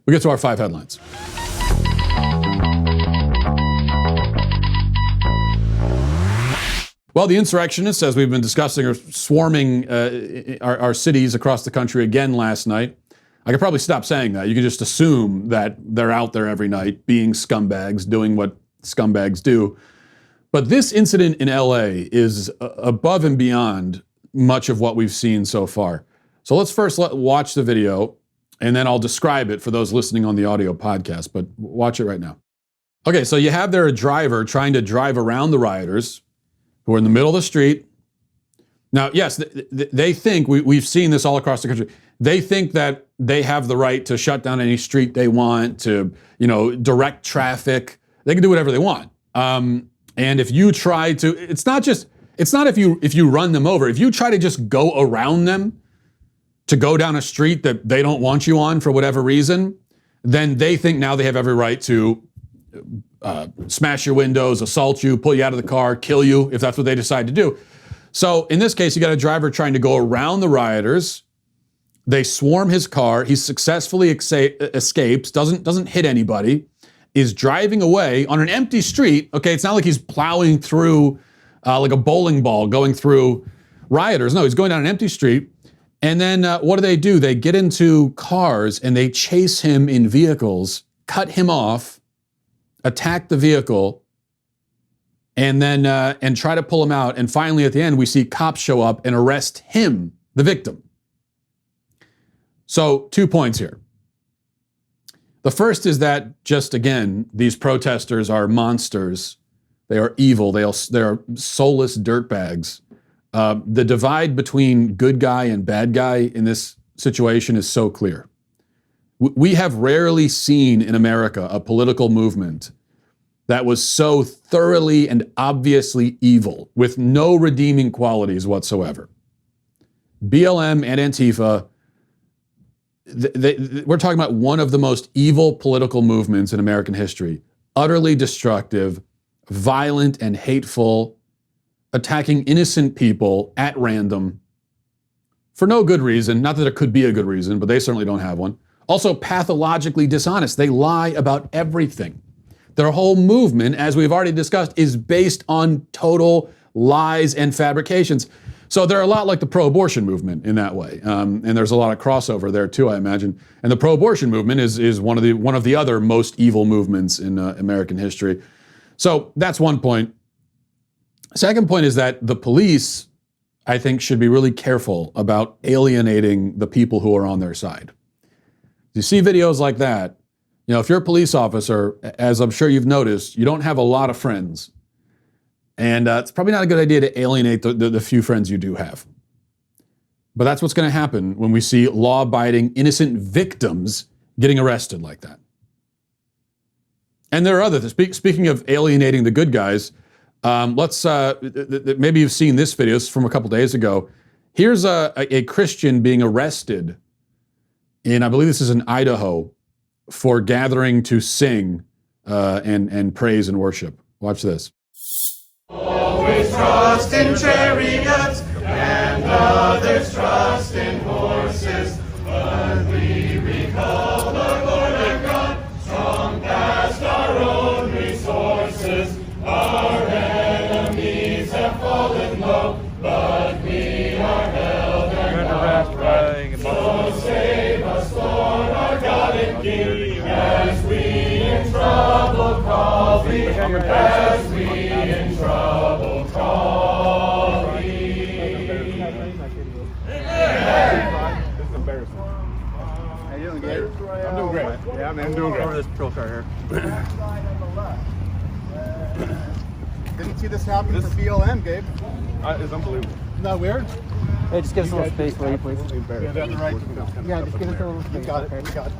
We get to our 5 headlines. Well, the insurrectionists, as we've been discussing, are swarming our cities across the country again last night. I could probably stop saying that. You can just assume that they're out there every night being scumbags, doing what scumbags do. But this incident in LA is above and beyond much of what we've seen so far. So let's first watch the video, and then I'll describe it for those listening on the audio podcast, but watch it right now. Okay, so you have there a driver trying to drive around the rioters who are in the middle of the street. Now, yes, they think, we've seen this all across the country, they think that they have the right to shut down any street they want, to, direct traffic. They can do whatever they want. And if you try to, it's not if you run them over, if you try to just go around them, to go down a street that they don't want you on for whatever reason, then they think now they have every right to smash your windows, assault you, pull you out of the car, kill you, if that's what they decide to do. So in this case, you got a driver trying to go around the rioters. They swarm his car. He successfully escapes, doesn't hit anybody, is driving away on an empty street. Okay, it's not like he's plowing through like a bowling ball going through rioters. No, he's going down an empty street. And then what do? They get into cars and they chase him in vehicles, cut him off, attack the vehicle, and then and try to pull him out. And finally, at the end, we see cops show up and arrest him, the victim. So 2 points here. The first is that, just again, these protesters are monsters. They are evil. They are soulless dirtbags. The divide between good guy and bad guy in this situation is so clear. We have rarely seen in America a political movement that was so thoroughly and obviously evil, with no redeeming qualities whatsoever. BLM and Antifa, we're talking about one of the most evil political movements in American history. Utterly destructive, violent and hateful, attacking innocent people at random for no good reason. Not that there could be a good reason, but they certainly don't have one. Also pathologically dishonest. They lie about everything. Their whole movement, as we've already discussed, is based on total lies and fabrications. So they're a lot like the pro-abortion movement in that way. And there's a lot of crossover there too, I imagine. And the pro-abortion movement is one of the other most evil movements in American history. So that's one point. Second point is that the police, I think, should be really careful about alienating the people who are on their side. You see videos like that, if you're a police officer, as I'm sure you've noticed, you don't have a lot of friends. And it's probably not a good idea to alienate the few friends you do have. But that's what's going to happen when we see law-abiding, innocent victims getting arrested like that. And there are others. Speaking of alienating the good guys, maybe you've seen this video. It's from a couple days ago. Here's a Christian being arrested I believe this is in Idaho, for gathering to sing and praise and worship. Watch this. Always trust in chariots and others trust in horses, but we recall the Lord our God, strong past our own resources. Our enemies have fallen low, but we are held and upright. So save us, Lord our God and King, as we in trouble call thee, as we in trouble call thee. This is embarrassing. How you doing, Gabe? I'm doing great. Yeah, man, I'm doing great. Over this patrol car here. Didn't see this happen for BLM, Gabe. It's unbelievable. Isn't that weird? Hey, just give us a little space, will you, please? Yeah, just give us a little space. You got it.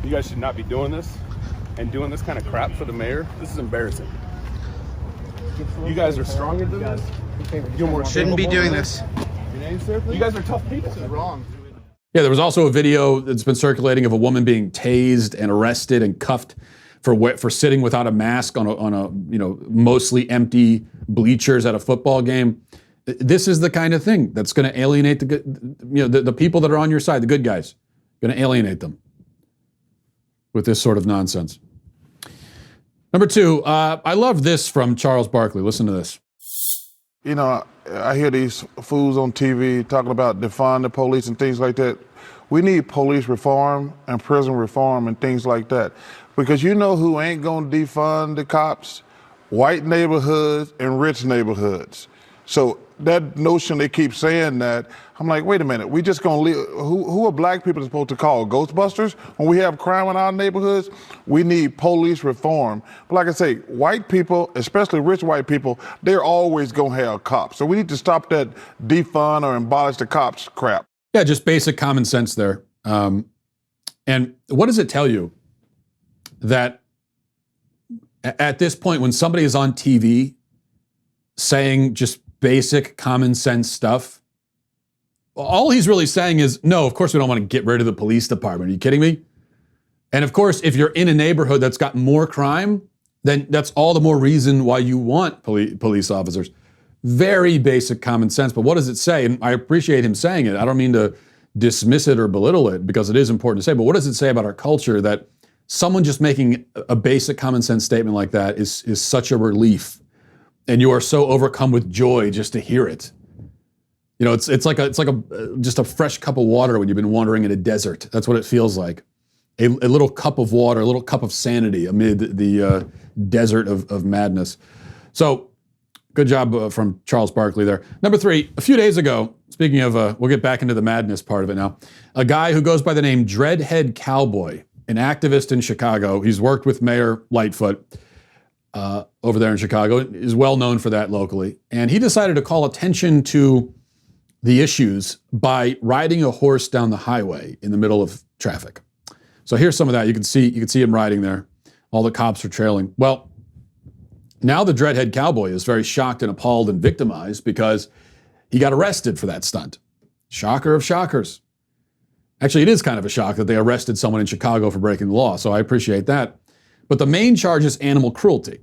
You guys should not be doing this and doing this kind of crap for the mayor. This is embarrassing. You guys are stronger than this. You're more shouldn't be doing this. Your name, sir, please? You guys are tough people. This is wrong. Yeah, there was also a video that's been circulating of a woman being tased and arrested and cuffed for sitting without a mask on a mostly empty bleachers at a football game. This is the kind of thing that's going to alienate the people that are on your side, the good guys. Going to alienate them with this sort of nonsense. Number two, I love this from Charles Barkley. Listen to this. You know, I hear these fools on TV talking about defund the police and things like that. We need police reform and prison reform and things like that. Because you know who ain't gonna defund the cops? White neighborhoods and rich neighborhoods. So that notion they keep saying that, I'm like, wait a minute, we just gonna leave, who are black people supposed to call? Ghostbusters? When we have crime in our neighborhoods, we need police reform. But like I say, white people, especially rich white people, they're always gonna have cops. So we need to stop that defund or abolish the cops crap. Yeah, just basic common sense there. And what does it tell you that at this point, when somebody is on TV saying just basic common sense stuff, all he's really saying is, no, of course we don't want to get rid of the police department. Are you kidding me? And of course, if you're in a neighborhood that's got more crime, then that's all the more reason why you want police officers. Very basic common sense. But what does it say? And I appreciate him saying it. I don't mean to dismiss it or belittle it, because it is important to say. But what does it say about our culture that someone just making a basic common sense statement like that is such a relief, and you are so overcome with joy just to hear it? You know, it's like just a fresh cup of water when you've been wandering in a desert. That's what it feels like. A little cup of water, a little cup of sanity amid the desert of madness. So, good job from Charles Barkley there. Number three, a few days ago, speaking of, we'll get back into the madness part of it now, a guy who goes by the name Dreadhead Cowboy, an activist in Chicago. He's worked with Mayor Lightfoot over there in Chicago, is well known for that locally. And he decided to call attention to the issues by riding a horse down the highway in the middle of traffic. So here's some of that. You can see him riding there. All the cops are trailing. Well, now the Dreadhead Cowboy is very shocked and appalled and victimized because he got arrested for that stunt. Shocker of shockers. Actually, it is kind of a shock that they arrested someone in Chicago for breaking the law, so I appreciate that. But the main charge is animal cruelty.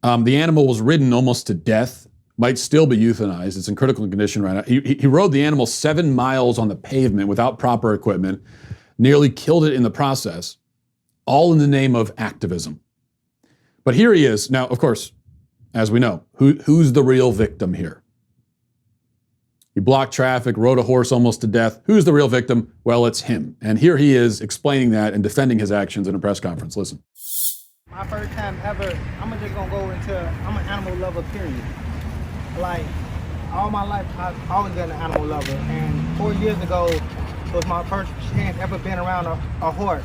The animal was ridden almost to death, might still be euthanized. It's in critical condition right now. He rode the animal 7 miles on the pavement without proper equipment, nearly killed it in the process, all in the name of activism. But here he is. Now, of course, as we know, who's the real victim here? He blocked traffic, rode a horse almost to death. Who's the real victim? Well, it's him. And here he is explaining that and defending his actions in a press conference. Listen. My first time ever, I'm just gonna go into, I'm an animal lover, period. Like, all my life, I've always been an animal lover. And 4 years ago was my first chance ever being around a horse.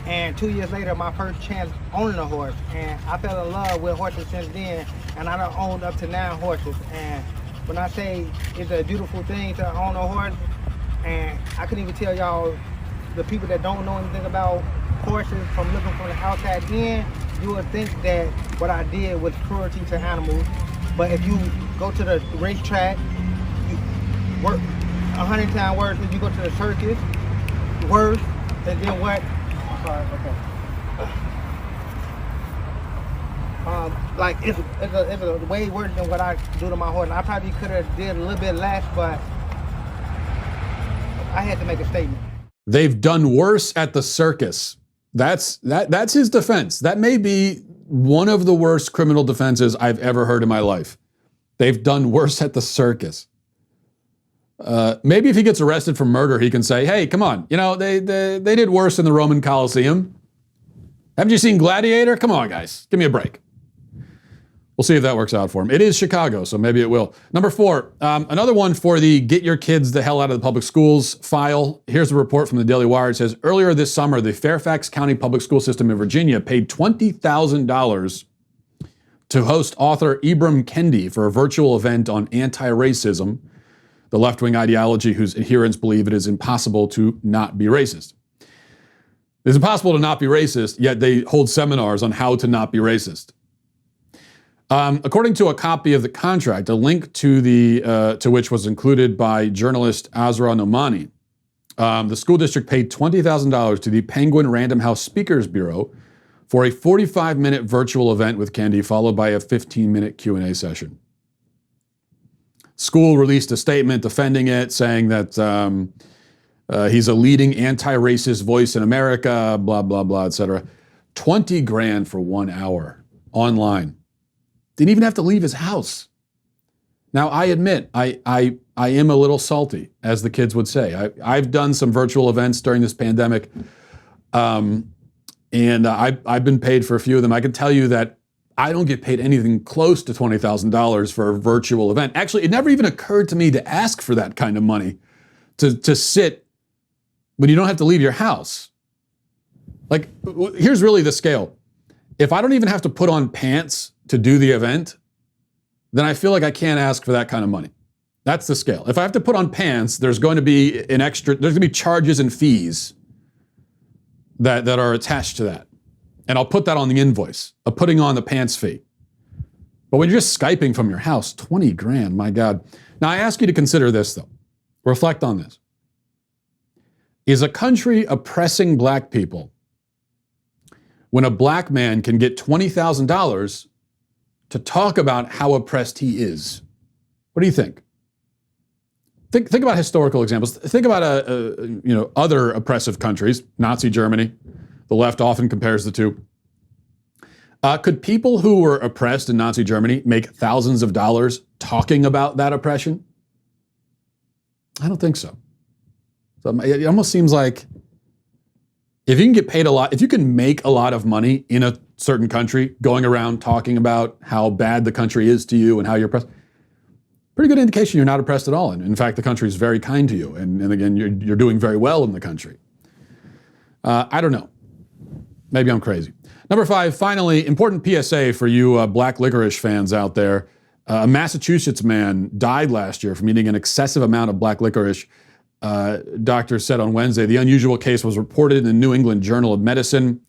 And 2 years later, my first chance owning a horse. And I fell in love with horses since then. And I done owned up to 9 horses. And when I say it's a beautiful thing to own a horse, and I couldn't even tell y'all, the people that don't know anything about horses from looking from the outside in, you would think that what I did was cruelty to animals. But if you go to the racetrack, you work 100 times worse. If you go to the circus, worse. And then what? I'm sorry, okay. Like it's a way worse than what I do to my horse. And I probably could have did a little bit less, but I had to make a statement. They've done worse at the circus. That's his defense. That may be one of the worst criminal defenses I've ever heard in my life. They've done worse at the circus. Maybe if he gets arrested for murder, he can say, hey, come on, you know, they did worse in the Roman Colosseum. Haven't you seen Gladiator? Come on, guys, give me a break. We'll see if that works out for him. It is Chicago, so maybe it will. Number 4, another one for the get your kids the hell out of the public schools file. Here's a report from the Daily Wire. It says, earlier this summer, the Fairfax County Public School System in Virginia paid $20,000 to host author Ibram Kendi for a virtual event on anti-racism, the left-wing ideology whose adherents believe it is impossible to not be racist. It's impossible to not be racist, yet they hold seminars on how to not be racist. According to a copy of the contract, a link to which was included by journalist Azra Nomani, the school district paid $20,000 to the Penguin Random House Speakers Bureau for a 45-minute virtual event with Kendi, followed by a 15-minute Q&A session. School released a statement defending it, saying that He's a leading anti-racist voice in America, blah, blah, blah, etc. 20 grand for 1 hour online. Didn't even have to leave his house. Now, I admit, I am a little salty, as the kids would say. I've done some virtual events during this pandemic, and I've been paid for a few of them. I can tell you that I don't get paid anything close to $20,000 for a virtual event. Actually, it never even occurred to me to ask for that kind of money to sit when you don't have to leave your house. Like, here's really the scale. If I don't even have to put on pants to do the event, then I feel like I can't ask for that kind of money. That's the scale. If I have to put on pants, there's going to be there's going to be charges and fees that are attached to that. And I'll put that on the invoice of putting on the pants fee. But when you're just Skyping from your house, 20 grand, my God. Now I ask you to consider this though. Reflect on this. Is a country oppressing black people when a black man can get $20,000 to talk about how oppressed he is? What do you think? Think about historical examples. Think about other oppressive countries. Nazi Germany. The left often compares the two. Could people who were oppressed in Nazi Germany make thousands of dollars talking about that oppression? I don't think so. It almost seems like if you can get paid a lot, if you can make a lot of money in a certain country, going around talking about how bad the country is to you and how you're oppressed, pretty good indication you're not oppressed at all. And in fact, the country is very kind to you. And again, you're doing very well in the country. I don't know. Maybe I'm crazy. Number 5, finally, important PSA for you black licorice fans out there. A Massachusetts man died last year from eating an excessive amount of black licorice. Doctors said on Wednesday, the unusual case was reported in the New England Journal of Medicine,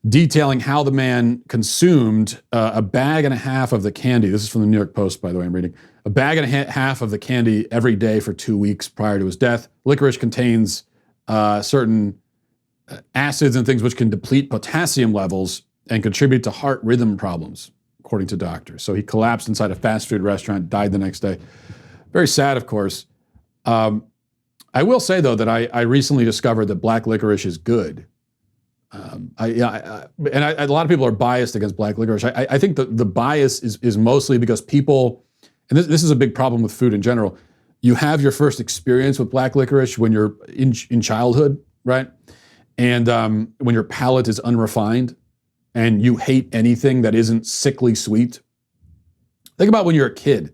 detailing how the man consumed a bag and a half of the candy. This is from the New York Post, by the way, I'm reading. A bag and a half of the candy every day for 2 weeks prior to his death. Licorice contains certain acids and things which can deplete potassium levels and contribute to heart rhythm problems, according to doctors. So he collapsed inside a fast food restaurant, died the next day. Very sad, of course. I will say, though, that I recently discovered that black licorice is good. A lot of people are biased against black licorice. I think the bias is mostly because people, and this is a big problem with food in general, you have your first experience with black licorice when you're in childhood, right? And when your palate is unrefined and you hate anything that isn't sickly sweet. Think about when you're a kid.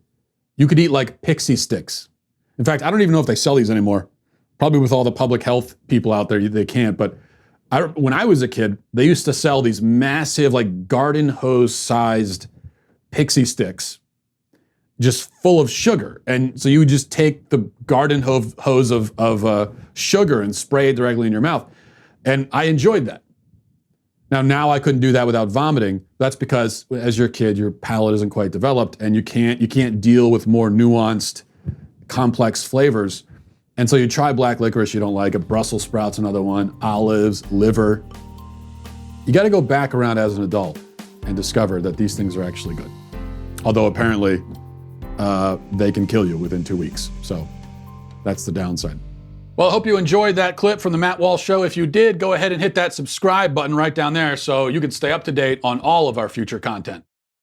You could eat like pixie sticks. In fact, I don't even know if they sell these anymore. Probably with all the public health people out there, they can't. But when I was a kid, they used to sell these massive, like garden hose sized pixie sticks, just full of sugar. And so you would just take the garden hose of sugar and spray it directly in your mouth. And I enjoyed that. Now I couldn't do that without vomiting. That's because as you're a kid, your palate isn't quite developed and you can't deal with more nuanced, complex flavors. And so you try black licorice, you don't like it. Brussels sprouts, another one. Olives, liver. You got to go back around as an adult and discover that these things are actually good. Although apparently they can kill you within 2 weeks. So that's the downside. Well, I hope you enjoyed that clip from the Matt Walsh Show. If you did, go ahead and hit that subscribe button right down there so you can stay up to date on all of our future content.